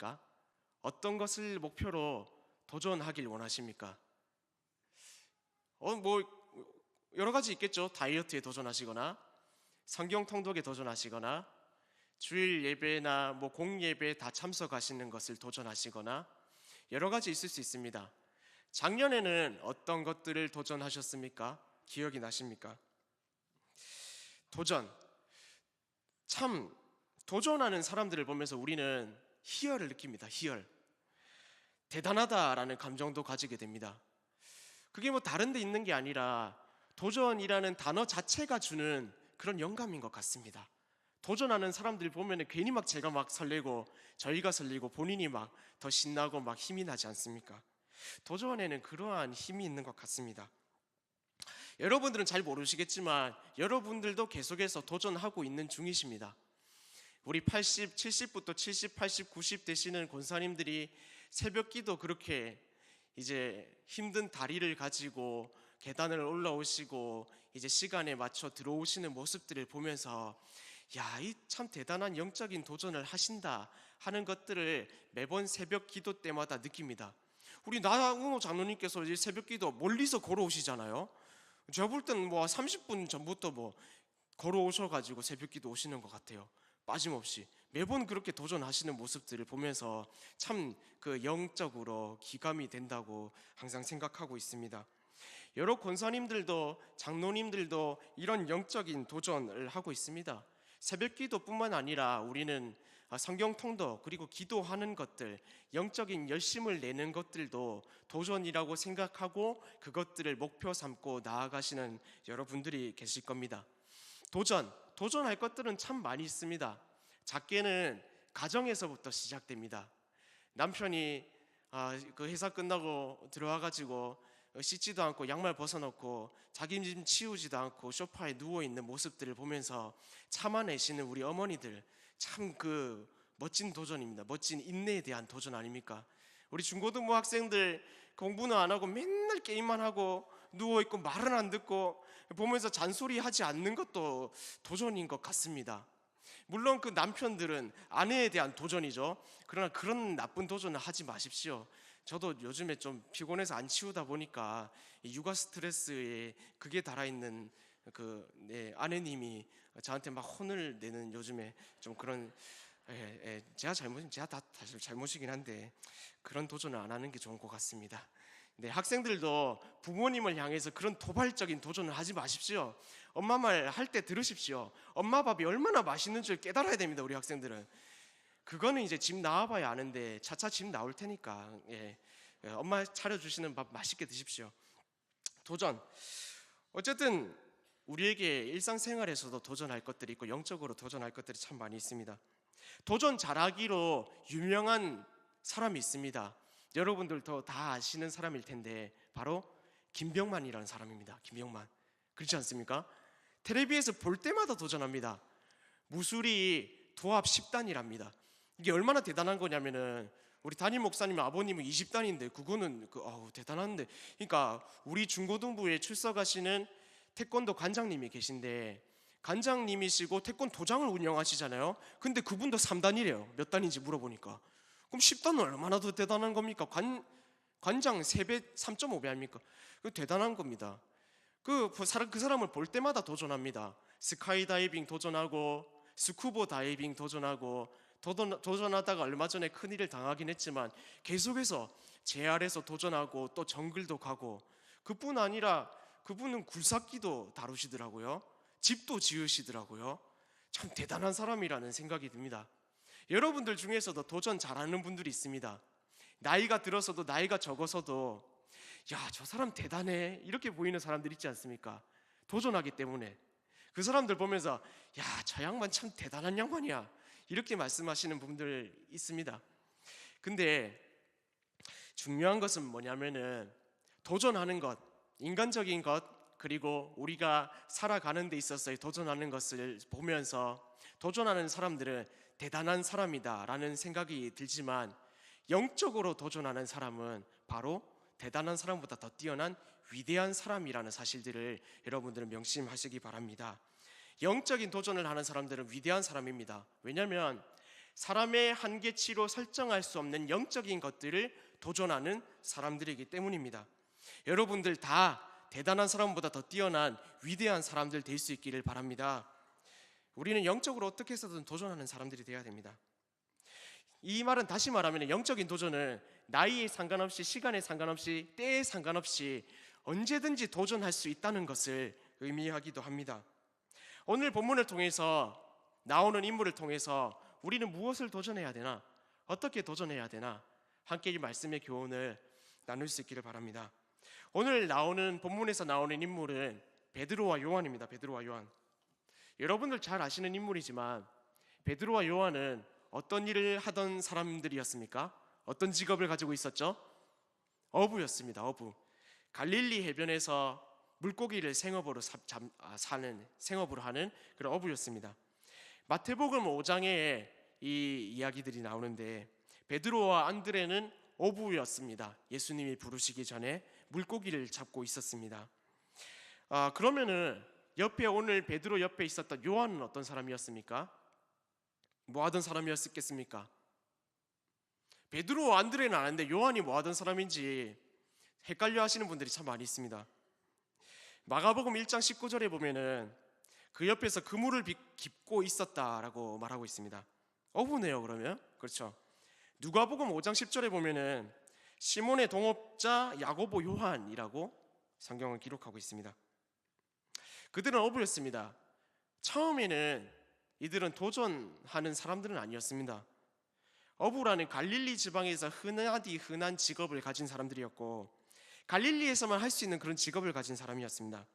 원하십니까? 어떤 것을 목표로 도전하길 원하십니까? 뭐 여러 가지 있겠죠. 다이어트에 도전하시거나 성경 통독에 도전하시거나 주일 예배나 공예배 다 참석하시는 것을 도전하시거나 여러 가지 있을 수 있습니다. 작년에는 어떤 것들을 도전하셨습니까? 기억이 나십니까? 참 도전하는 사람들을 보면서 우리는 희열을 느낍니다. 희열. 대단하다라는 감정도 가지게 됩니다. 그게 다른 데 있는 게 아니라 도전이라는 단어 자체가 주는 그런 영감인 것 같습니다. 도전하는 사람들 보면 괜히 제가 설레고 저희가 설레고 본인이 더 신나고 힘이 나지 않습니까? 도전에는 그러한 힘이 있는 것 같습니다. 여러분들은 잘 모르시겠지만 여러분들도 계속해서 도전하고 있는 중이십니다. 우리 80, 70부터 70, 80, 90 되시는 권사님들이 새벽 기도 그렇게 이제 힘든 다리를 가지고 계단을 올라오시고 이제 시간에 맞춰 들어오시는 모습들을 보면서 야, 이 참 대단한 영적인 도전을 하신다 하는 것들을 매번 새벽 기도 때마다 느낍니다. 우리 나웅호 장로님께서 이제 새벽 기도 멀리서 걸어오시잖아요. 제가 볼 때는 30분 전부터 걸어오셔가지고 새벽 기도 오시는 것 같아요. 빠짐없이 매번 그렇게 도전하시는 모습들을 보면서 참 그 영적으로 기감이 된다고 항상 생각하고 있습니다. 여러 권사님들도 장로님들도 이런 영적인 도전을 하고 있습니다. 새벽 기도뿐만 아니라 우리는 성경 통독 그리고 기도하는 것들, 영적인 열심을 내는 것들도 도전이라고 생각하고 그것들을 목표 삼고 나아가시는 여러분들이 계실 겁니다. 도전할 것들은 참 많이 있습니다. 작게는 가정에서부터 시작됩니다. 남편이 그 회사 끝나고 들어와가지고 씻지도 않고 양말 벗어놓고 자기 짐 치우지도 않고 소파에 누워있는 모습들을 보면서 참아내시는 우리 어머니들, 참 그 멋진 도전입니다. 멋진 인내에 대한 도전 아닙니까? 우리 중고등부 학생들 공부는 안 하고 맨날 게임만 하고 누워있고 말은 안 듣고 보면서 잔소리하지 않는 것도 도전인 것 같습니다. 물론 그 남편들은 아내에 대한 도전이죠. 그러나 그런 나쁜 도전을 하지 마십시오. 저도 요즘에 좀 피곤해서 안 치우다 보니까 육아 스트레스에 그게 달아있는 아내님이 저한테 혼을 내는 요즘에 좀 그런 제가 다 사실 잘못이긴 한데 그런 도전을 안 하는 게 좋은 것 같습니다. 네, 학생들도 부모님을 향해서 그런 도발적인 도전을 하지 마십시오. 엄마 말 할 때 들으십시오. 엄마 밥이 얼마나 맛있는 줄 깨달아야 됩니다. 우리 학생들은 그거는 이제 집 나와봐야 아는데 차차 집 나올 테니까 엄마 차려주시는 밥 맛있게 드십시오. 도전, 어쨌든 우리에게 일상생활에서도 도전할 것들이 있고 영적으로 도전할 것들이 참 많이 있습니다. 도전 잘하기로 유명한 사람이 있습니다. 여러분들도 다 아시는 사람일 텐데 바로 김병만이라는 사람입니다. 김병만, 그렇지 않습니까? 텔레비에서 볼 때마다 도전합니다. 무술이 도합 10단이랍니다. 이게 얼마나 대단한 거냐면은 우리 담임 목사님 아버님은 20단인데 그거는 대단한데, 그러니까 우리 중고등부에 출석하시는 태권도 관장님이 계신데 관장님이시고 태권도장을 운영하시잖아요. 근데 그분도 3단이래요. 몇 단인지 물어보니까. 그럼 10단은 얼마나 더 대단한 겁니까? 관장 3배, 3.5배 아닙니까? 그 대단한 겁니다. 그 사람을 볼 때마다 도전합니다. 스카이다이빙 도전하고 스쿠버 다이빙 도전하고 도전하다가 얼마 전에 큰일을 당하긴 했지만 계속해서 JR에서 도전하고 또 정글도 가고, 그뿐 아니라 그분은 굴삭기도 다루시더라고요. 집도 지으시더라고요. 참 대단한 사람이라는 생각이 듭니다. 여러분들 중에서도 도전 잘하는 분들이 있습니다. 나이가 들어서도 나이가 적어서도 야, 저 사람 대단해 이렇게 보이는 사람들 있지 않습니까? 도전하기 때문에 그 사람들 보면서 야, 저 양반 참 대단한 양반이야 이렇게 말씀하시는 분들 있습니다. 근데 중요한 것은 뭐냐면은 도전하는 것, 인간적인 것, 그리고 우리가 살아가는 데 있어서의 도전하는 것을 보면서 도전하는 사람들은 대단한 사람이다 라는 생각이 들지만, 영적으로 도전하는 사람은 바로 대단한 사람보다 더 뛰어난 위대한 사람이라는 사실들을 여러분들은 명심하시기 바랍니다. 영적인 도전을 하는 사람들은 위대한 사람입니다. 왜냐하면 사람의 한계치로 설정할 수 없는 영적인 것들을 도전하는 사람들이기 때문입니다. 여러분들 다 대단한 사람보다 더 뛰어난 위대한 사람들 될 수 있기를 바랍니다. 우리는 영적으로 어떻게 해서든 도전하는 사람들이 되어야 됩니다. 이 말은 다시 말하면 영적인 도전은 나이에 상관없이, 시간에 상관없이, 때에 상관없이 언제든지 도전할 수 있다는 것을 의미하기도 합니다. 오늘 본문을 통해서 나오는 인물을 통해서 우리는 무엇을 도전해야 되나? 어떻게 도전해야 되나? 함께 이 말씀의 교훈을 나눌 수 있기를 바랍니다. 오늘 나오는 본문에서 나오는 인물은 베드로와 요한입니다. 베드로와 요한. 여러분들 잘 아시는 인물이지만 베드로와 요한은 어떤 일을 하던 사람들이었습니까? 어떤 직업을 가지고 있었죠? 어부였습니다. 어부. 갈릴리 해변에서 물고기를 생업으로 하는 그런 어부였습니다. 마태복음 5장에 이 이야기들이 나오는데 베드로와 안드레는 어부였습니다. 예수님이 부르시기 전에 물고기를 잡고 있었습니다. 그러면은 옆에 오늘 베드로 옆에 있었던 요한은 어떤 사람이었습니까? 뭐 하던 사람이었겠습니까? 베드로와 안드레는 아는데 요한이 뭐 하던 사람인지 헷갈려 하시는 분들이 참 많이 있습니다. 마가복음 1장 19절에 보면은 그 옆에서 그물을 깁고 있었다라고 말하고 있습니다. 어부네요, 그러면. 그렇죠. 누가복음 5장 10절에 보면은 시몬의 동업자 야고보 요한이라고 성경은 기록하고 있습니다. 그들은 어부였습니다. 처음에는 이들은 도전하는 사람들은 아니었습니다. 어부라는 갈릴리 지방에서 흔한 직업을 가진 사람들이었고 갈릴리에서만 할 수 있는 그런 직업을 가진 사람이었습니다.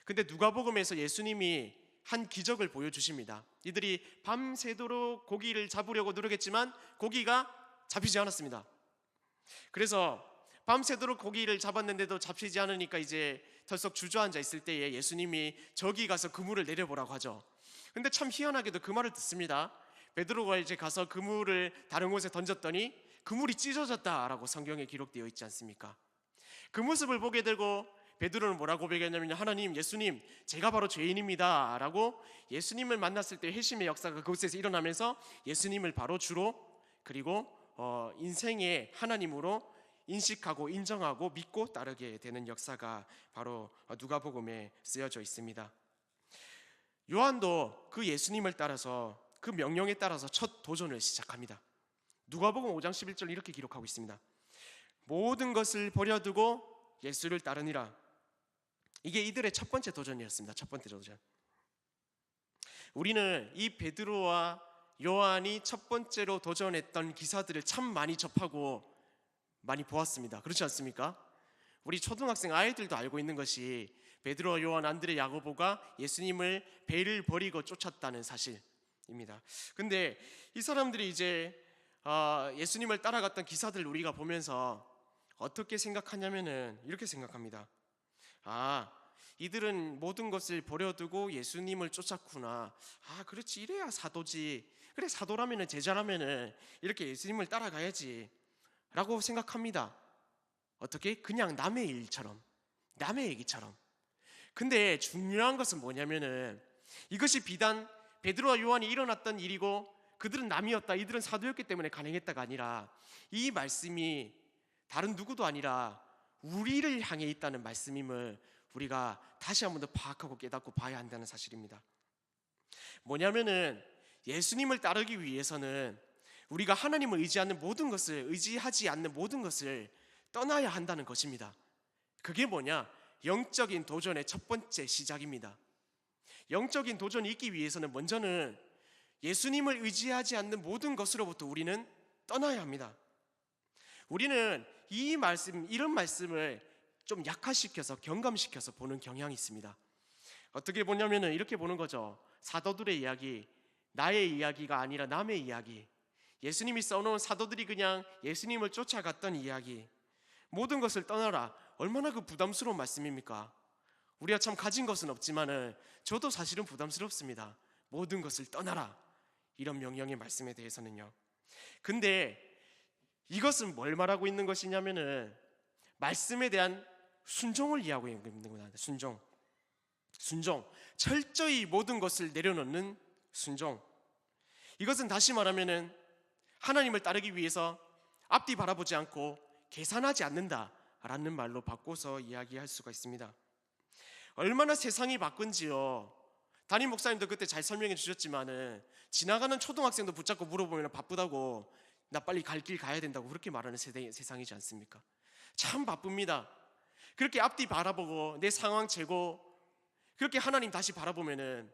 근데 누가복음에서 예수님이 한 기적을 보여주십니다. 이들이 밤새도록 고기를 잡으려고 노력했지만 고기가 잡히지 않았습니다. 그래서 밤새도록 고기를 잡았는데도 잡히지 않으니까 이제 털썩 주저앉아 있을 때에 예수님이 저기 가서 그물을 내려보라고 하죠. 근데 참 희한하게도 그 말을 듣습니다. 베드로가 이제 가서 그물을 다른 곳에 던졌더니 그물이 찢어졌다라고 성경에 기록되어 있지 않습니까? 그 모습을 보게 되고 베드로는 뭐라고 고백했냐면 하나님, 예수님, 제가 바로 죄인입니다 라고 예수님을 만났을 때 회심의 역사가 그곳에서 일어나면서 예수님을 바로 주로 그리고 인생의 하나님으로 인식하고 인정하고 믿고 따르게 되는 역사가 바로 누가복음에 쓰여져 있습니다. 요한도 그 예수님을 따라서 그 명령에 따라서 첫 도전을 시작합니다. 누가복음 5장 11절 이렇게 기록하고 있습니다. 모든 것을 버려두고 예수를 따르니라. 이게 이들의 첫 번째 도전이었습니다. 첫 번째 도전. 우리는 이 베드로와 요한이 첫 번째로 도전했던 기사들을 참 많이 접하고 많이 보았습니다. 그렇지 않습니까? 우리 초등학생 아이들도 알고 있는 것이 베드로, 요한, 안드레, 야고보가 예수님을 배를 버리고 쫓았다는 사실입니다. 근데 이 사람들이 이제 예수님을 따라갔던 기사들 우리가 보면서 어떻게 생각하냐면은 이렇게 생각합니다. 이들은 모든 것을 버려두고 예수님을 쫓았구나. 그렇지, 이래야 사도지. 그래, 사도라면은, 제자라면은 이렇게 예수님을 따라가야지 라고 생각합니다. 어떻게? 그냥 남의 일처럼, 남의 얘기처럼. 근데 중요한 것은 뭐냐면은 이것이 비단 베드로와 요한이 일어났던 일이고 그들은 남이었다, 이들은 사도였기 때문에 가능했다가 아니라 이 말씀이 다른 누구도 아니라 우리를 향해 있다는 말씀임을 우리가 다시 한 번 더 파악하고 깨닫고 봐야 한다는 사실입니다. 뭐냐면은 예수님을 따르기 위해서는 우리가 하나님을 의지하지 않는 모든 것을 떠나야 한다는 것입니다. 그게 뭐냐? 영적인 도전의 첫 번째 시작입니다. 영적인 도전이 있기 위해서는 먼저는 예수님을 의지하지 않는 모든 것으로부터 우리는 떠나야 합니다. 우리는 이런 말씀을 좀 약화시켜서 경감시켜서 보는 경향이 있습니다. 어떻게 보냐면은 이렇게 보는 거죠. 사도들의 이야기, 나의 이야기가 아니라 남의 이야기. 예수님이 써놓은 사도들이 그냥 예수님을 쫓아갔던 이야기. 모든 것을 떠나라. 얼마나 그 부담스러운 말씀입니까? 우리가 참 가진 것은 없지만은 저도 사실은 부담스럽습니다. 모든 것을 떠나라. 이런 명령의 말씀에 대해서는요. 근데 이것은 뭘 말하고 있는 것이냐면은 말씀에 대한 순종을 이해하고 있는 겁니다. 순종. 철저히 모든 것을 내려놓는 순종. 이것은 다시 말하면은 하나님을 따르기 위해서 앞뒤 바라보지 않고 계산하지 않는다라는 말로 바꿔서 이야기할 수가 있습니다. 얼마나 세상이 바꾼지요. 담임 목사님도 그때 잘 설명해 주셨지만은 지나가는 초등학생도 붙잡고 물어보면 바쁘다고, 나 빨리 갈 길 가야 된다고 그렇게 말하는 세상이지 않습니까? 참 바쁩니다. 그렇게 앞뒤 바라보고 내 상황 재고 그렇게 하나님 다시 바라보면은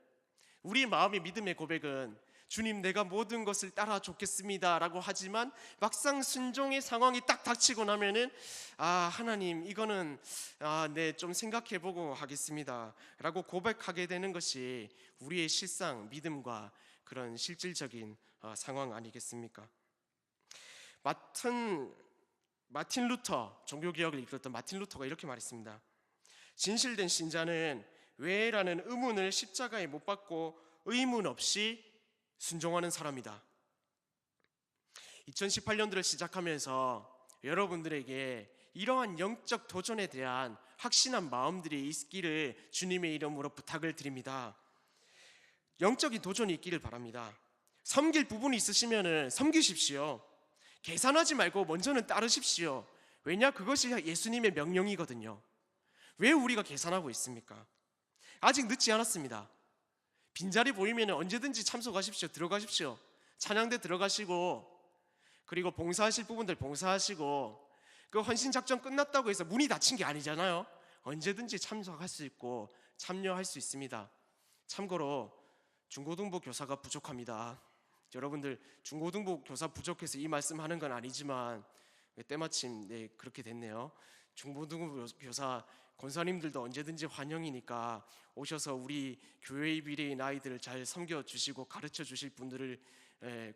우리 마음의 믿음의 고백은 주님, 내가 모든 것을 따라 줬겠습니다 라고 하지만 막상 순종의 상황이 딱 닥치고 나면은 하나님, 이거는 네, 좀 생각해보고 하겠습니다 라고 고백하게 되는 것이 우리의 실상 믿음과 그런 실질적인 상황 아니겠습니까? 마틴 루터, 종교개혁을 이끌었던 마틴 루터가 이렇게 말했습니다. 진실된 신자는 왜라는 의문을 십자가에 못 박고 의문 없이 순종하는 사람이다. 2018년도를 시작하면서 여러분들에게 이러한 영적 도전에 대한 확신한 마음들이 있기를 주님의 이름으로 부탁을 드립니다. 영적인 도전이 있기를 바랍니다. 섬길 부분이 있으시면 섬기십시오. 계산하지 말고 먼저는 따르십시오. 왜냐? 그것이 예수님의 명령이거든요. 왜 우리가 계산하고 있습니까? 아직 늦지 않았습니다. 빈자리 보이면 언제든지 참석하십시오. 들어가십시오. 찬양대 들어가시고, 그리고 봉사하실 부분들 봉사하시고, 그 헌신작전 끝났다고 해서 문이 닫힌 게 아니잖아요. 언제든지 참석할 수 있고 참여할 수 있습니다. 참고로 중고등부 교사가 부족합니다. 여러분들 중고등부 교사 부족해서 이 말씀하는 건 아니지만 때마침 그렇게 됐네요. 중고등부 교사 권사님들도 언제든지 환영이니까 오셔서 우리 교회의 미래인 아이들을 잘 섬겨주시고 가르쳐주실 분들을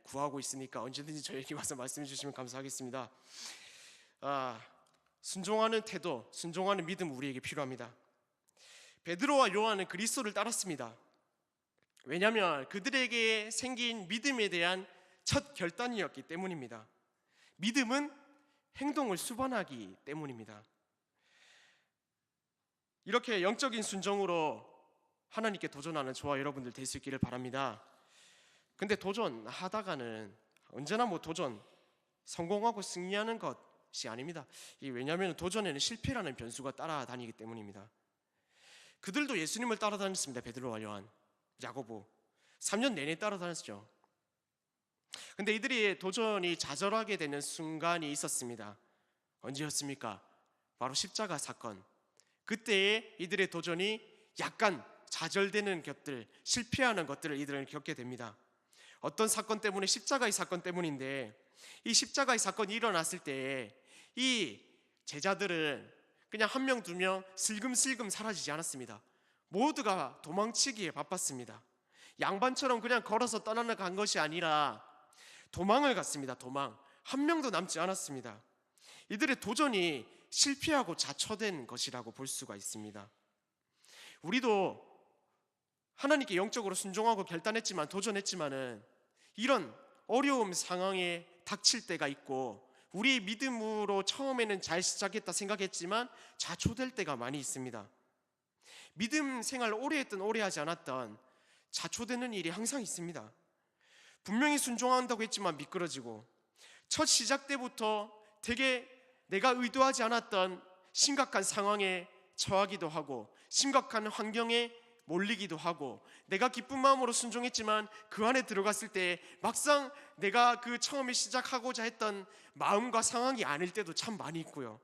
구하고 있으니까 언제든지 저에게 와서 말씀해 주시면 감사하겠습니다. 순종하는 태도, 순종하는 믿음 우리에게 필요합니다. 베드로와 요한은 그리스도를 따랐습니다. 왜냐하면 그들에게 생긴 믿음에 대한 첫 결단이었기 때문입니다. 믿음은 행동을 수반하기 때문입니다. 이렇게 영적인 순종으로 하나님께 도전하는 저와 여러분들 될 수 있기를 바랍니다. 근데 도전하다가는 언제나 도전, 성공하고 승리하는 것이 아닙니다. 왜냐하면 도전에는 실패라는 변수가 따라다니기 때문입니다. 그들도 예수님을 따라다녔습니다. 베드로와 요한, 야고보 3년 내내 따라다녔죠. 근데 이들이 도전이 좌절하게 되는 순간이 있었습니다. 언제였습니까? 바로 십자가 사건. 그때에 이들의 도전이 약간 좌절되는 것들, 실패하는 것들을 이들은 겪게 됩니다. 어떤 사건 때문에? 십자가의 사건 때문인데, 이 십자가의 사건이 일어났을 때에 이 제자들은 그냥 한 명, 두 명 슬금슬금 사라지지 않았습니다. 모두가 도망치기에 바빴습니다. 양반처럼 그냥 걸어서 떠나간 것이 아니라 도망을 갔습니다. 도망. 한 명도 남지 않았습니다. 이들의 도전이 실패하고 자초된 것이라고 볼 수가 있습니다. 우리도 하나님께 영적으로 순종하고 결단했지만, 도전했지만은 이런 어려움 상황에 닥칠 때가 있고, 우리의 믿음으로 처음에는 잘 시작했다 생각했지만 자초될 때가 많이 있습니다. 믿음 생활 오래 했든 오래 하지 않았던 자초되는 일이 항상 있습니다. 분명히 순종한다고 했지만 미끄러지고, 첫 시작 때부터 되게 내가 의도하지 않았던 심각한 상황에 처하기도 하고, 심각한 환경에 몰리기도 하고, 내가 기쁜 마음으로 순종했지만 그 안에 들어갔을 때 막상 내가 그 처음에 시작하고자 했던 마음과 상황이 아닐 때도 참 많이 있고요.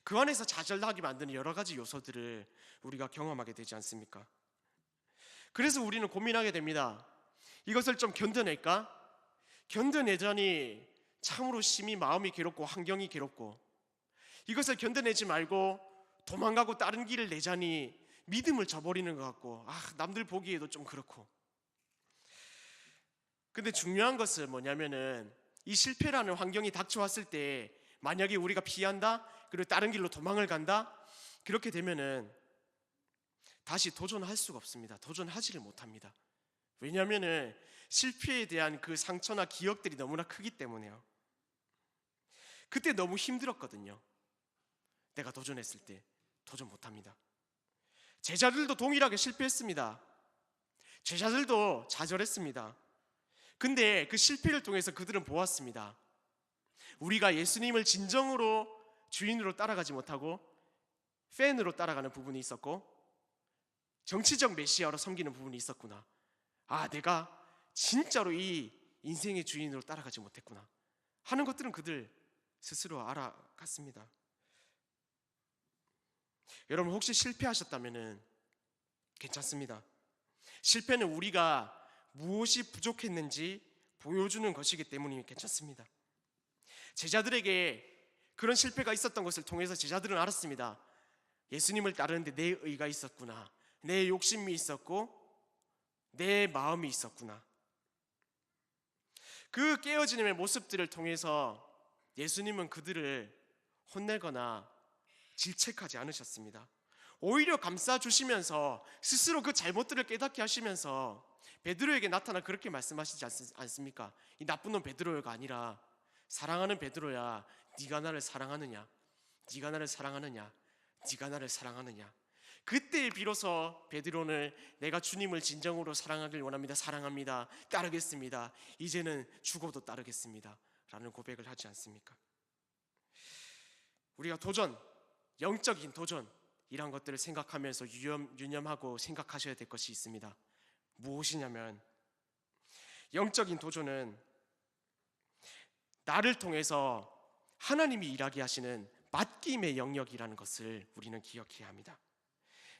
그 안에서 좌절하게 만드는 여러 가지 요소들을 우리가 경험하게 되지 않습니까? 그래서 우리는 고민하게 됩니다. 이것을 좀 견뎌낼까? 견뎌내자니 참으로 심히 마음이 괴롭고 환경이 괴롭고, 이것을 견뎌내지 말고 도망가고 다른 길을 내자니 믿음을 저버리는 것 같고, 남들 보기에도 좀 그렇고. 근데 중요한 것은 뭐냐면은, 이 실패라는 환경이 닥쳐왔을 때 만약에 우리가 피한다, 그리고 다른 길로 도망을 간다, 그렇게 되면은 다시 도전할 수가 없습니다. 도전하지를 못합니다. 왜냐하면은 실패에 대한 그 상처나 기억들이 너무나 크기 때문에요. 그때 너무 힘들었거든요. 내가 도전했을 때 도전 못합니다. 제자들도 동일하게 실패했습니다. 제자들도 좌절했습니다. 근데 그 실패를 통해서 그들은 보았습니다. 우리가 예수님을 진정으로 주인으로 따라가지 못하고 팬으로 따라가는 부분이 있었고, 정치적 메시아로 섬기는 부분이 있었구나. 아, 내가 진짜로 이 인생의 주인으로 따라가지 못했구나 하는 것들은 그들 스스로 알아갔습니다. 여러분, 혹시 실패하셨다면 괜찮습니다. 실패는 우리가 무엇이 부족했는지 보여주는 것이기 때문이 괜찮습니다. 제자들에게 그런 실패가 있었던 것을 통해서 제자들은 알았습니다. 예수님을 따르는데 내 의가 있었구나, 내 욕심이 있었고 내 마음이 있었구나. 그 깨어짐의 모습들을 통해서 예수님은 그들을 혼내거나 질책하지 않으셨습니다. 오히려 감싸주시면서 스스로 그 잘못들을 깨닫게 하시면서 베드로에게 나타나 그렇게 말씀하시지 않습니까? 이 나쁜 놈 베드로가 아니라 사랑하는 베드로야, 네가 나를 사랑하느냐, 네가 나를 사랑하느냐, 네가 나를 사랑하느냐. 그때 비로소 베드로는 내가 주님을 진정으로 사랑하길 원합니다, 사랑합니다, 따르겠습니다, 이제는 죽어도 따르겠습니다 라는 고백을 하지 않습니까? 우리가 도전, 영적인 도전 이런 것들을 생각하면서 유념하고 생각하셔야 될 것이 있습니다. 무엇이냐면, 영적인 도전은 나를 통해서 하나님이 일하게 하시는 맡김의 영역이라는 것을 우리는 기억해야 합니다.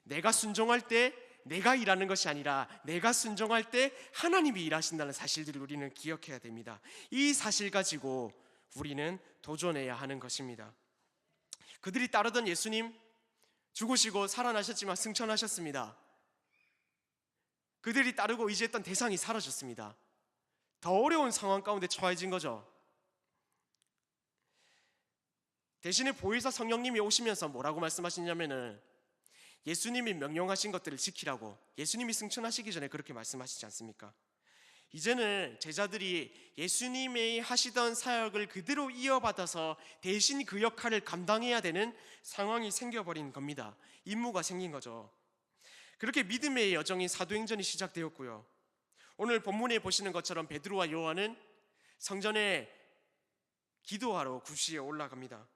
내가 순종할 때 내가 일하는 것이 아니라 내가 순종할 때 하나님이 일하신다는 사실들을 우리는 기억해야 됩니다. 이 사실 가지고 우리는 도전해야 하는 것입니다. 그들이 따르던 예수님, 죽으시고 살아나셨지만 승천하셨습니다. 그들이 따르고 의지했던 대상이 사라졌습니다. 더 어려운 상황 가운데 처해진 거죠. 대신에 보혜사 성령님이 오시면서 뭐라고 말씀하시냐면은 예수님이 명령하신 것들을 지키라고, 예수님이 승천하시기 전에 그렇게 말씀하시지 않습니까? 이제는 제자들이 예수님이 하시던 사역을 그대로 이어받아서 대신 그 역할을 감당해야 되는 상황이 생겨버린 겁니다. 임무가 생긴 거죠. 그렇게 믿음의 여정인 사도행전이 시작되었고요. 오늘 본문에 보시는 것처럼 베드로와 요한은 성전에 기도하러 구시에 올라갑니다.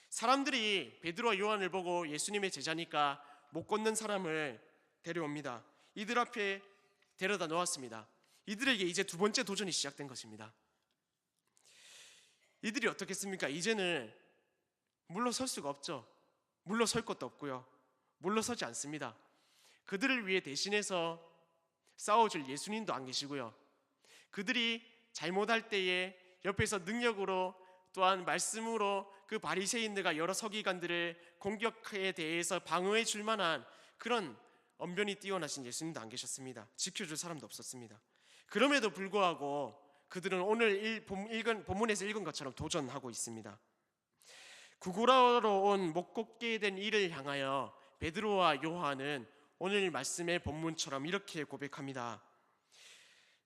사람들이 베드로와 요한을 보고 예수님의 제자니까 못 걷는 사람을 데려옵니다. 이들 앞에 데려다 놓았습니다. 이들에게 이제 두 번째 도전이 시작된 것입니다. 이들이 어떻겠습니까? 이제는 물러설 수가 없죠. 물러설 것도 없고요, 물러서지 않습니다. 그들을 위해 대신해서 싸워줄 예수님도 안 계시고요, 그들이 잘못할 때에 옆에서 능력으로 또한 말씀으로 그 바리새인들과 여러 서기관들의 공격에 대해서 방어해 줄 만한 그런 언변이 뛰어나신 예수님도 안 계셨습니다. 지켜줄 사람도 없었습니다. 그럼에도 불구하고 그들은 오늘 본문에서 읽은 것처럼 도전하고 있습니다. 구구라로 온 못 걷게 된 이를 향하여 베드로와 요한은 오늘 말씀의 본문처럼 이렇게 고백합니다.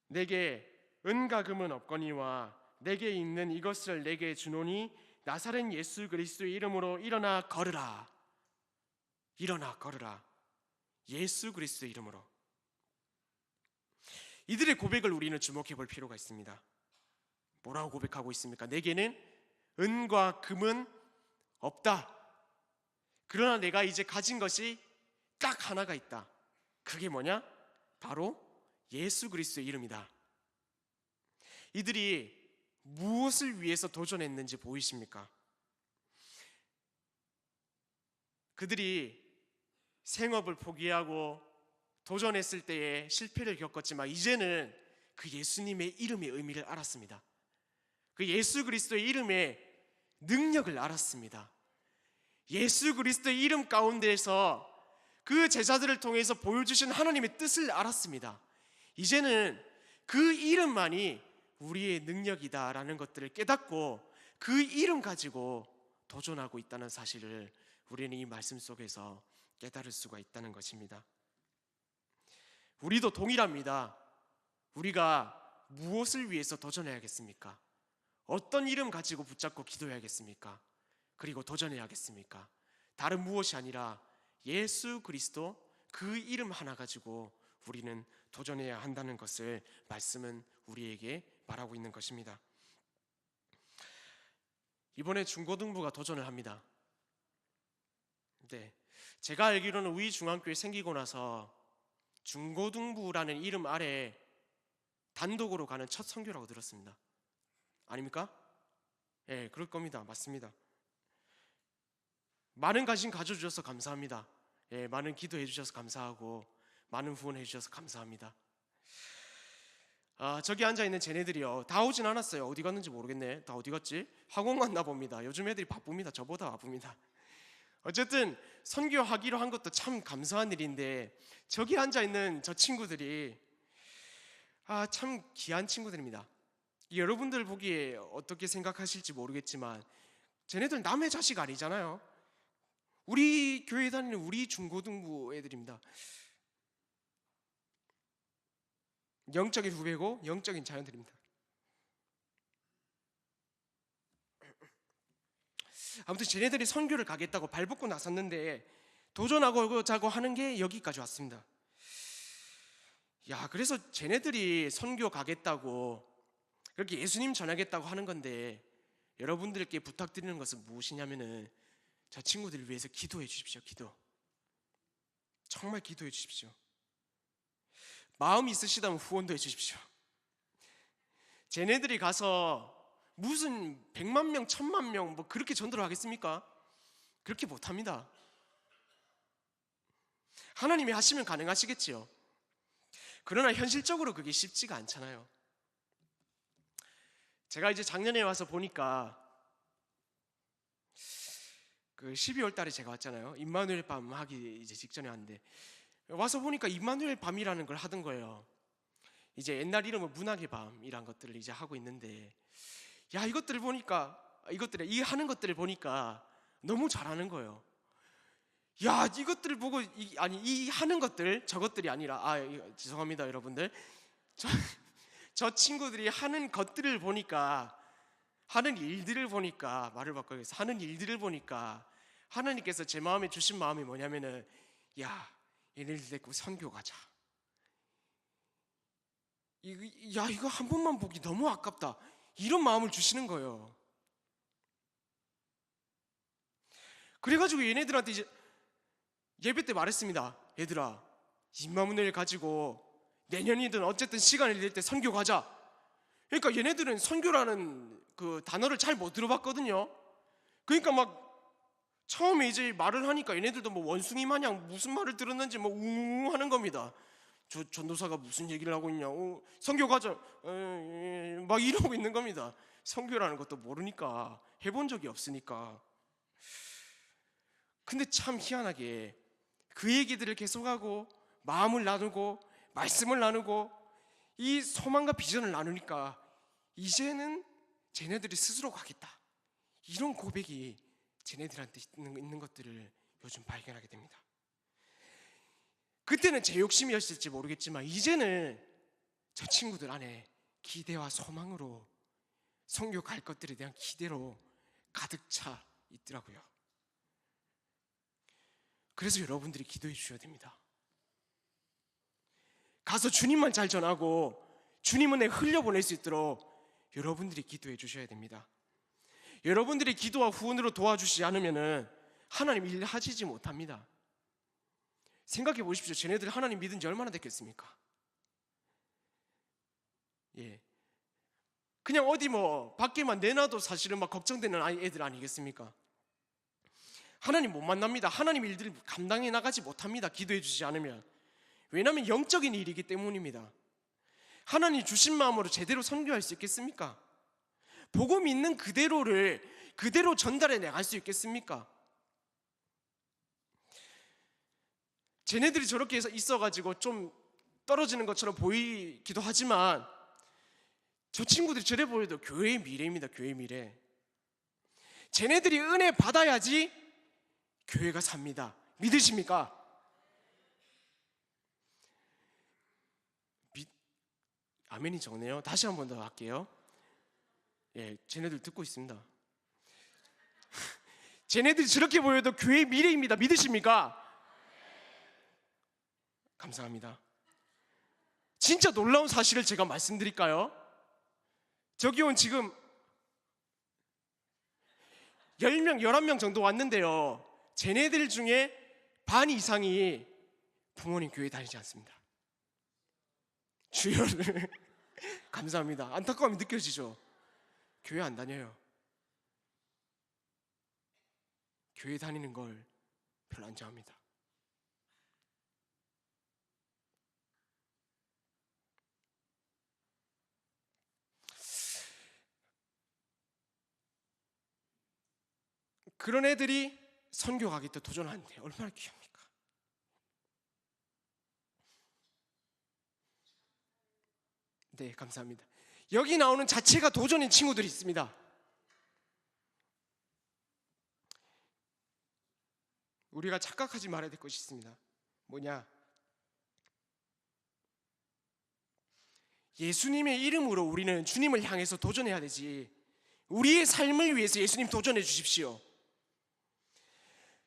내게 은과 금은 없거니와 내게 있는 이것을 내게 주노니 나사렛 예수 그리스도의 이름으로 일어나 걸으라. 일어나 걸으라. 예수 그리스도의 이름으로. 이들의 고백을 우리는 주목해 볼 필요가 있습니다. 뭐라고 고백하고 있습니까? 내게는 은과 금은 없다. 그러나 내가 이제 가진 것이 딱 하나가 있다. 그게 뭐냐? 바로 예수 그리스도의 이름이다. 이들이 무엇을 위해서 도전했는지 보이십니까? 그들이 생업을 포기하고 도전했을 때에 실패를 겪었지만 이제는 그 예수님의 이름의 의미를 알았습니다. 그 예수 그리스도의 이름의 능력을 알았습니다. 예수 그리스도의 이름 가운데에서 그 제자들을 통해서 보여주신 하나님의 뜻을 알았습니다. 이제는 그 이름만이 우리의 능력이다라는 것들을 깨닫고 그 이름 가지고 도전하고 있다는 사실을 우리는 이 말씀 속에서 깨달을 수가 있다는 것입니다. 우리도 동일합니다. 우리가 무엇을 위해서 도전해야겠습니까? 어떤 이름 가지고 붙잡고 기도해야겠습니까? 그리고 도전해야겠습니까? 다른 무엇이 아니라 예수 그리스도 그 이름 하나 가지고 우리는 도전해야 한다는 것을 말씀은 우리에게 말하고 있는 것입니다. 이번에 중고등부가 도전을 합니다. 네, 제가 알기로는 우리 중앙교회 생기고 나서 중고등부라는 이름 아래 단독으로 가는 첫 선교라고 들었습니다. 아닙니까? 예, 그럴 겁니다. 맞습니다. 많은 관심 가져주셔서 감사합니다. 예, 많은 기도해 주셔서 감사하고 많은 후원해 주셔서 감사합니다. 저기 앉아있는 쟤네들이요, 다 오진 않았어요. 어디 갔는지 모르겠네. 다 어디 갔지? 학원 갔나 봅니다. 요즘 애들이 바쁩니다. 저보다 바쁩니다. 어쨌든 선교하기로 한 것도 참 감사한 일인데, 저기 앉아있는 저 친구들이 참 귀한 친구들입니다. 여러분들 보기에 어떻게 생각하실지 모르겠지만 쟤네들 남의 자식 아니잖아요. 우리 교회 다니는 우리 중고등부 애들입니다. 영적인 후배고 영적인 자녀들입니다. 아무튼 쟤네들이 선교를 가겠다고 발벗고 나섰는데 도전하고자고 하는 게 여기까지 왔습니다. 그래서 쟤네들이 선교 가겠다고 그렇게 예수님 전하겠다고 하는 건데, 여러분들께 부탁드리는 것은 무엇이냐면은 저 친구들을 위해서 기도해 주십시오. 정말 기도해 주십시오. 마음이 있으시다면 후원도 해 주십시오. 쟤네들이 가서 무슨 100만 명, 1000만 명 뭐 그렇게 전도를 하겠습니까? 그렇게 못합니다. 하나님이 하시면 가능하시겠지요. 그러나 현실적으로 그게 쉽지가 않잖아요. 제가 이제 작년에 와서 보니까 그 12월 달에 제가 왔잖아요. 임마누엘 밤 하기 이제 직전에 왔는데, 와서 보니까 임마누엘 밤이라는 걸 하던 거예요. 이제 옛날 이름은 문학의 밤이란 것들을 이제 하고 있는데, 이것들을 보니까 이 하는 것들을 보니까 너무 잘하는 거예요. 이것들을 보고 이 하는 것들, 저것들이 아니라 죄송합니다 여러분들, 저 친구들이 하는 것들을 보니까, 하는 일들을 보니까, 말을 바꿔서 하는 일들을 보니까 하나님께서 제 마음에 주신 마음이 뭐냐면은, 얘네들 데리고 선교 가자. 이거 한 번만 보기 너무 아깝다, 이런 마음을 주시는 거예요. 그래가지고 얘네들한테 이제 예배 때 말했습니다. 얘들아, 임마누엘 가지고 내년이든 어쨌든 시간이 될 때 선교 가자. 그러니까 얘네들은 선교라는 그 단어를 잘 못 들어봤거든요. 그러니까 막 처음에 이제 말을 하니까 얘네들도 뭐 원숭이 마냥 무슨 말을 들었는지 뭐 웅 하는 겁니다. 저 전도사가 무슨 얘기를 하고 있냐, 선교 가자, 막 이러고 있는 겁니다. 선교라는 것도 모르니까, 해본 적이 없으니까. 근데 참 희한하게 그 얘기들을 계속하고 마음을 나누고 말씀을 나누고 이 소망과 비전을 나누니까 이제는 쟤네들이 스스로 가겠다, 이런 고백이 쟤네들한테 있는 것들을 요즘 발견하게 됩니다. 그때는 제 욕심이었을지 모르겠지만 이제는 저 친구들 안에 기대와 소망으로 선교 갈 것들에 대한 기대로 가득 차 있더라고요. 그래서 여러분들이 기도해 주셔야 됩니다. 가서 주님만 잘 전하고 주님 은혜 흘려보낼 수 있도록 여러분들이 기도해 주셔야 됩니다. 여러분들이 기도와 후원으로 도와주시지 않으면 하나님 일 하시지 못합니다. 생각해 보십시오. 쟤네들 하나님 믿은 지 얼마나 됐겠습니까? 그냥 어디 뭐 밖에만 내놔도 사실은 막 걱정되는 애들 아니겠습니까? 하나님 못 만납니다. 하나님 일들을 감당해 나가지 못합니다. 기도해 주시지 않으면. 왜냐하면 영적인 일이기 때문입니다. 하나님 주신 마음으로 제대로 선교할 수 있겠습니까? 복음 있는 그대로를 그대로 전달해 나갈 수 있겠습니까? 쟤네들이 저렇게 해서 있어가지고 좀 떨어지는 것처럼 보이기도 하지만 저 친구들이 저래 보여도 교회의 미래입니다. 교회의 미래. 쟤네들이 은혜 받아야지 교회가 삽니다. 믿으십니까? 아멘이 적네요. 다시 한 번 더 할게요. 쟤네들 듣고 있습니다. 쟤네들이 저렇게 보여도 교회의 미래입니다. 믿으십니까? 감사합니다. 진짜 놀라운 사실을 제가 말씀드릴까요? 저기 온 지금 10명, 11명 정도 왔는데요, 쟤네들 중에 반 이상이 부모님 교회 다니지 않습니다. 주여 감사합니다. 안타까움이 느껴지죠? 교회 안 다녀요. 교회 다니는 걸 별로 안 좋아합니다. 그런 애들이 선교 가기 때 도전하는데 얼마나 귀합니까? 네, 감사합니다. 여기 나오는 자체가 도전인 친구들이 있습니다. 우리가 착각하지 말아야 될 것이 있습니다. 뭐냐? 예수님의 이름으로 우리는 주님을 향해서 도전해야 되지, 우리의 삶을 위해서 예수님 도전해 주십시오.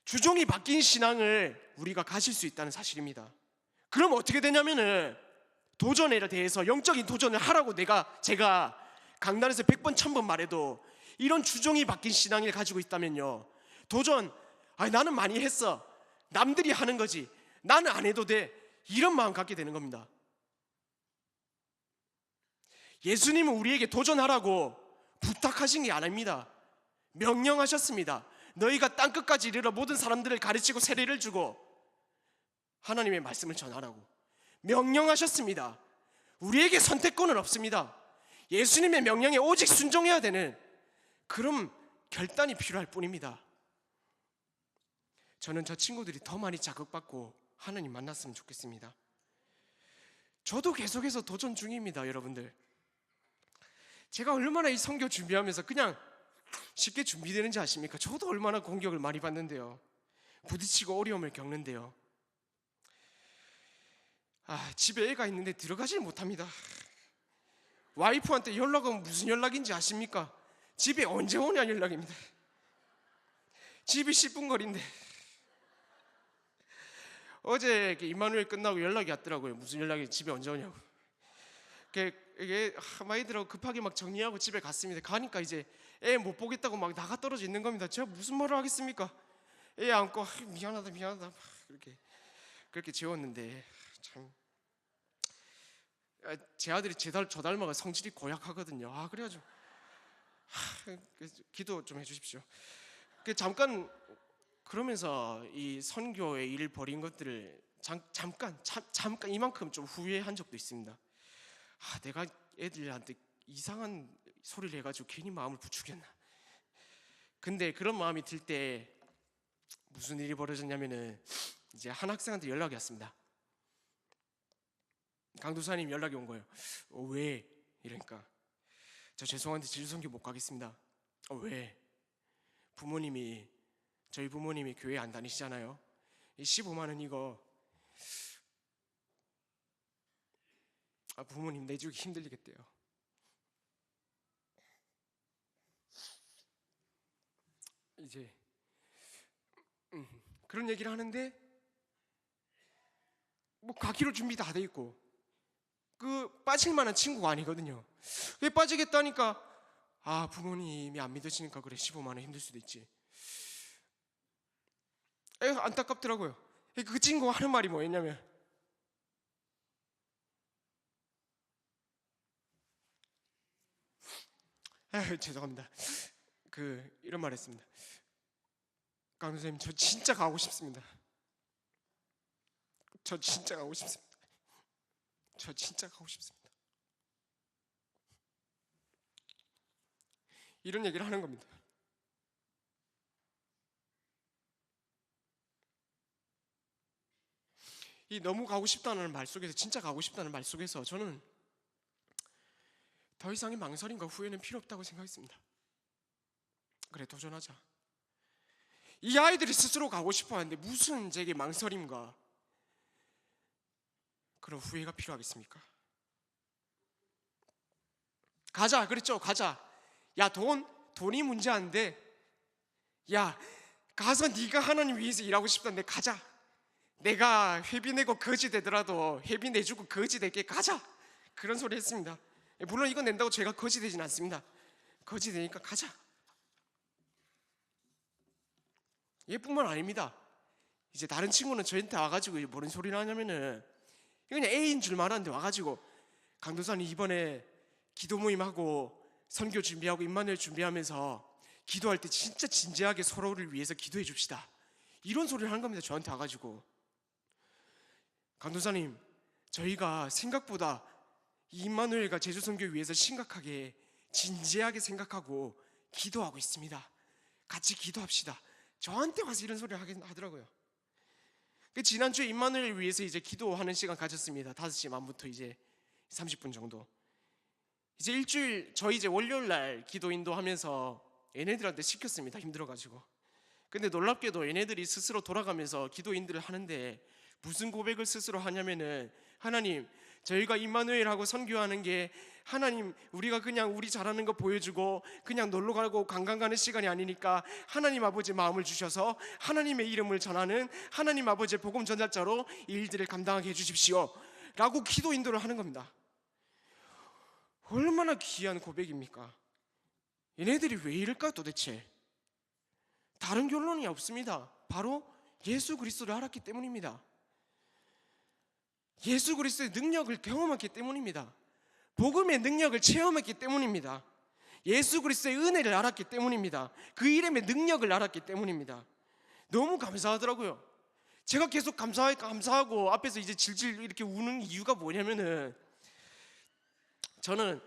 주종이 바뀐 신앙을 우리가 가질 수 있다는 사실입니다. 그럼 어떻게 되냐면은 도전에 대해서 영적인 도전을 하라고 제가 강단에서 100번 1000번 말해도 이런 주종이 바뀐 신앙을 가지고 있다면요, 도전, 나는 많이 했어, 남들이 하는 거지, 나는 안 해도 돼, 이런 마음 갖게 되는 겁니다. 예수님은 우리에게 도전하라고 부탁하신 게 아닙니다. 명령하셨습니다. 너희가 땅끝까지 이르러 모든 사람들을 가르치고 세례를 주고 하나님의 말씀을 전하라고 명령하셨습니다. 우리에게 선택권은 없습니다. 예수님의 명령에 오직 순종해야 되는 그런 결단이 필요할 뿐입니다. 저는 저 친구들이 더 많이 자극받고 하나님 만났으면 좋겠습니다. 저도 계속해서 도전 중입니다. 여러분들, 제가 얼마나 이 선교 준비하면서 그냥 쉽게 준비되는지 아십니까? 저도 얼마나 공격을 많이 받는데요, 부딪히고 어려움을 겪는데요. 집에 애가 있는데 들어가질 못합니다. 와이프한테 연락 오면 무슨 연락인지 아십니까? 집에 언제 오냐 연락입니다. 집이 10분 거리인데. 어제 임마누엘 끝나고 연락이 왔더라고요. 무슨 연락이, 집에 언제 오냐고. 이게 마이들하고 급하게 막 정리하고 집에 갔습니다. 가니까 이제 애 못 보겠다고 막 나가 떨어져 있는 겁니다. 제가 무슨 말을 하겠습니까? 애 안고 미안하다 막 그렇게 재웠는데, 참 제 아들이 저 닮아가 성질이 고약하거든요. 그래가지고 기도 좀 해주십시오. 잠깐 그러면서 이 선교의 일을 벌인 것들을 잠깐 이만큼 좀 후회한 적도 있습니다. 내가 애들한테 이상한 소리를 해가지고 괜히 마음을 부추겼나. 근데 그런 마음이 들 때 무슨 일이 벌어졌냐면은, 이제 한 학생한테 연락이 왔습니다. 강도사님 연락이 온 거예요. 왜? 이러니까, 저 죄송한데 진료선교 못 가겠습니다. 왜? 저희 부모님이 교회 안 다니시잖아요. 이 15만 원 이거 부모님 내주기 힘들겠대요. 이제 그런 얘기를 하는데, 뭐 가기로 준비 다 돼 있고, 빠질 만한 친구가 아니거든요. 왜 빠지겠다니까, 부모님이 안 믿으시니까 그래, 15만 원 힘들 수도 있지. 안타깝더라고요. 그 친구가 하는 말이 뭐였냐면, 죄송합니다. 이런 말 했습니다. 강도 선생님, 저 진짜 가고 싶습니다. 저 진짜 가고 싶습니다. 이런 얘기를 하는 겁니다. 이 너무 가고 싶다는 말 속에서, 진짜 가고 싶다는 말 속에서 저는 더 이상의 망설임과 후회는 필요 없다고 생각했습니다. 그래, 도전하자. 이 아이들이 스스로 가고 싶어 하는데 무슨 제게 망설임과 그런 후회가 필요하겠습니까? 가자 그랬죠. 가자. 야, 돈이 문제 안 돼. 야, 가서 네가 하나님 위해서 일하고 싶다는데 가자. 내가 회비 내고 거지 되더라도 회비 내주고 거지 되게 가자, 그런 소리 했습니다. 물론 이거 낸다고 제가 거지 되진 않습니다. 거지 되니까 가자. 얘뿐만 아닙니다. 이제 다른 친구는 저한테 와가지고 뭔 소리를 하냐면은 그냥 A인 줄만 아는데 와가지고 강도사님 이번에 기도 모임하고 선교 준비하고 임마누엘 준비하면서 기도할 때 진짜 진지하게 서로를 위해서 기도해 줍시다, 이런 소리를 하는 겁니다. 저한테 와가지고 강도사님 저희가 생각보다 임마누엘과 제주 선교 위해서 심각하게 진지하게 생각하고 기도하고 있습니다. 같이 기도합시다. 저한테 와서 이런 소리를 하더라고요. 지난주에 임마누엘 위해서 이제 기도하는 시간 가졌습니다. 5시 반부터 이제 30분 정도. 이제 일주일 저희 이제 월요일 날 기도 인도하면서 얘네들한테 시켰습니다. 힘들어가지고. 근데 놀랍게도 얘네들이 스스로 돌아가면서 기도 인도를 하는데 무슨 고백을 스스로 하냐면은, 하나님 저희가 임마누엘하고 선교하는 게 하나님 우리가 그냥 우리 잘하는 거 보여주고 그냥 놀러 가고 관광 가는 시간이 아니니까 하나님 아버지 마음을 주셔서 하나님의 이름을 전하는 하나님 아버지의 복음 전달자로 이 일들을 감당하게 해주십시오 라고 기도 인도를 하는 겁니다. 얼마나 귀한 고백입니까? 얘네들이 왜 이럴까 도대체? 다른 결론이 없습니다. 바로 예수 그리스도를 알았기 때문입니다. 예수 그리스도의 능력을 경험했기 때문입니다. 복음의 능력을 체험했기 때문입니다. 예수 그리스도의 은혜를 알았기 때문입니다. 그 이름의 능력을 알았기 때문입니다. 너무 감사하더라고요. 제가 계속 감사하고 앞에서 이제 질질 이렇게 우는 이유가 뭐냐면은, 저는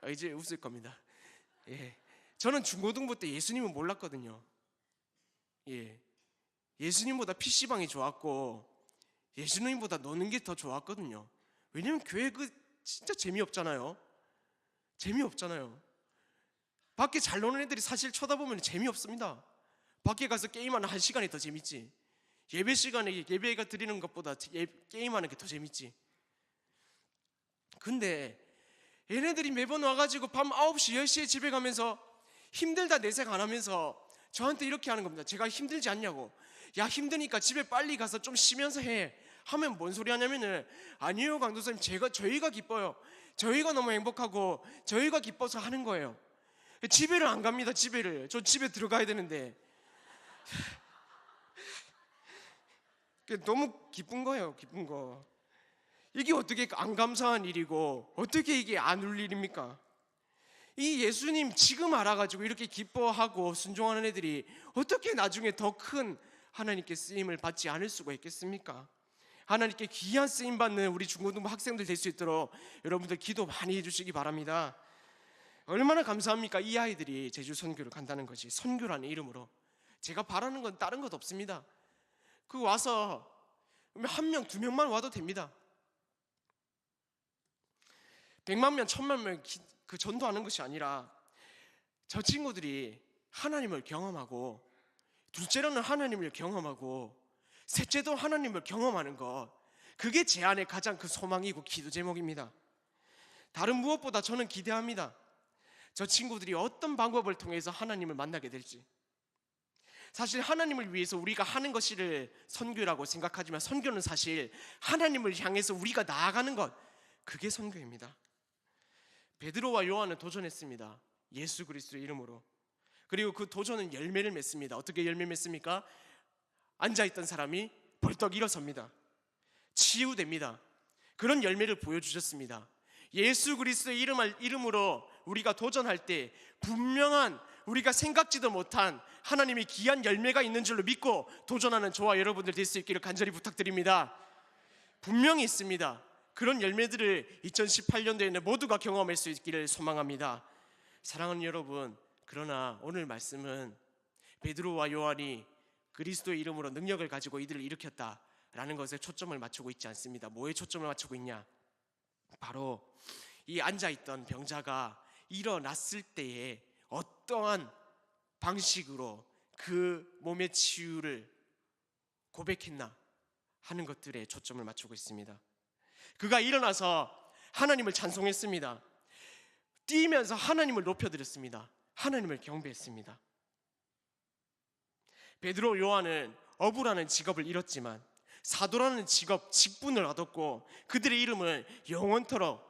이제 웃을 겁니다. 저는 중고등부 때 예수님을 몰랐거든요. 예수님보다 PC방이 좋았고 예수님보다 노는 게 더 좋았거든요. 왜냐면 교회 진짜 재미없잖아요. 밖에 잘 노는 애들이 사실 쳐다보면 재미없습니다. 밖에 가서 게임하는 1시간이 더 재밌지. 예배 시간에 예배가 드리는 것보다 게임하는 게 더 재밌지. 근데 얘네들이 매번 와가지고 밤 9시 10시에 집에 가면서 힘들다 내색 안 하면서 저한테 이렇게 하는 겁니다. 제가 힘들지 않냐고. 야 힘드니까 집에 빨리 가서 좀 쉬면서 해 하면 뭔 소리 하냐면은, 아니에요 강도사님, 저희가 기뻐요. 저희가 너무 행복하고 저희가 기뻐서 하는 거예요. 집에를 안 갑니다. 저 집에 들어가야 되는데 너무 기쁜 거예요. 기쁜 거. 이게 어떻게 안 감사한 일이고 어떻게 이게 안 울 일입니까? 이 예수님 지금 알아가지고 이렇게 기뻐하고 순종하는 애들이 어떻게 나중에 더 큰 하나님께 쓰임을 받지 않을 수가 있겠습니까? 하나님께 귀한 쓰임 받는 우리 중고등부 학생들 될 수 있도록 여러분들 기도 많이 해주시기 바랍니다. 얼마나 감사합니까? 이 아이들이 제주 선교를 간다는 것이, 선교라는 이름으로. 제가 바라는 건 다른 것 없습니다. 와서 1명, 2명만 와도 됩니다. 100만 명, 1000만 명 전도하는 것이 아니라 저 친구들이 하나님을 경험하고, 둘째로는 하나님을 경험하고, 셋째도 하나님을 경험하는 것, 그게 제 안에 가장 그 소망이고 기도 제목입니다. 다른 무엇보다 저는 기대합니다. 저 친구들이 어떤 방법을 통해서 하나님을 만나게 될지. 사실 하나님을 위해서 우리가 하는 것을 선교라고 생각하지만, 선교는 사실 하나님을 향해서 우리가 나아가는 것, 그게 선교입니다. 베드로와 요한은 도전했습니다. 예수 그리스도의 이름으로. 그리고 그 도전은 열매를 맺습니다. 어떻게 열매 맺습니까? 앉아있던 사람이 벌떡 일어섭니다. 치유됩니다. 그런 열매를 보여주셨습니다. 예수 그리스도의 이름으로 우리가 도전할 때 분명한, 우리가 생각지도 못한 하나님의 귀한 열매가 있는 줄로 믿고 도전하는 저와 여러분들 될 수 있기를 간절히 부탁드립니다. 분명히 있습니다. 그런 열매들을 2018년도에는 모두가 경험할 수 있기를 소망합니다. 사랑하는 여러분, 그러나 오늘 말씀은 베드로와 요한이 그리스도의 이름으로 능력을 가지고 이들을 일으켰다라는 것에 초점을 맞추고 있지 않습니다. 뭐에 초점을 맞추고 있냐? 바로 이 앉아있던 병자가 일어났을 때에 어떠한 방식으로 그 몸의 치유를 고백했나 하는 것들에 초점을 맞추고 있습니다. 그가 일어나서 하나님을 찬송했습니다. 뛰면서 하나님을 높여드렸습니다. 하나님을 경배했습니다. 베드로 요한은 어부라는 직업을 잃었지만 사도라는 직업, 직분을 얻었고 그들의 이름은 영원토록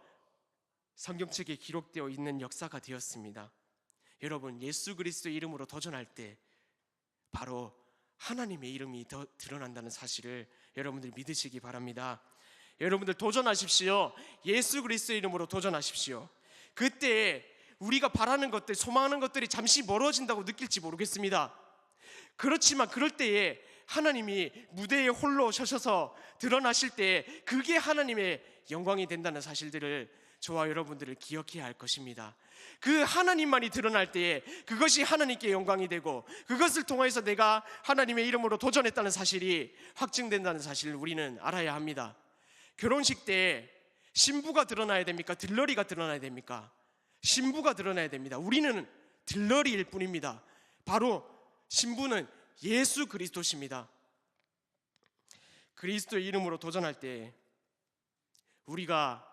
성경책에 기록되어 있는 역사가 되었습니다. 여러분, 예수 그리스도의 이름으로 도전할 때 바로 하나님의 이름이 더 드러난다는 사실을 여러분들 믿으시기 바랍니다. 여러분들 도전하십시오. 예수 그리스도의 이름으로 도전하십시오. 그때 우리가 바라는 것들, 소망하는 것들이 잠시 멀어진다고 느낄지 모르겠습니다. 그렇지만 그럴 때에 하나님이 무대에 홀로 서셔서 드러나실 때 그게 하나님의 영광이 된다는 사실들을 저와 여러분들을 기억해야 할 것입니다. 그 하나님만이 드러날 때에 그것이 하나님께 영광이 되고 그것을 통해서 내가 하나님의 이름으로 도전했다는 사실이 확증된다는 사실을 우리는 알아야 합니다. 결혼식 때 신부가 드러나야 됩니까? 들러리가 드러나야 됩니까? 신부가 드러나야 됩니다. 우리는 들러리일 뿐입니다. 바로 신부는 예수 그리스도십니다. 그리스도의 이름으로 도전할 때 우리가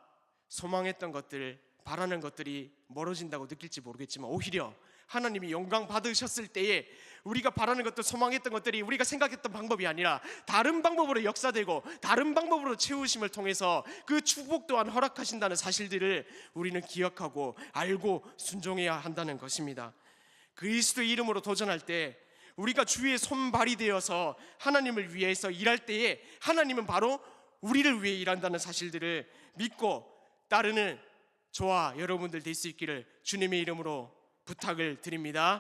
소망했던 것들, 바라는 것들이 멀어진다고 느낄지 모르겠지만 오히려 하나님이 영광 받으셨을 때에 우리가 바라는 것들, 소망했던 것들이 우리가 생각했던 방법이 아니라 다른 방법으로 역사되고 다른 방법으로 채우심을 통해서 그 축복 또한 허락하신다는 사실들을 우리는 기억하고 알고 순종해야 한다는 것입니다. 그리스도의 이름으로 도전할 때 우리가 주의 손발이 되어서 하나님을 위해서 일할 때에 하나님은 바로 우리를 위해 일한다는 사실들을 믿고 따르는 저와 여러분들 될 수 있기를 주님의 이름으로 부탁을 드립니다.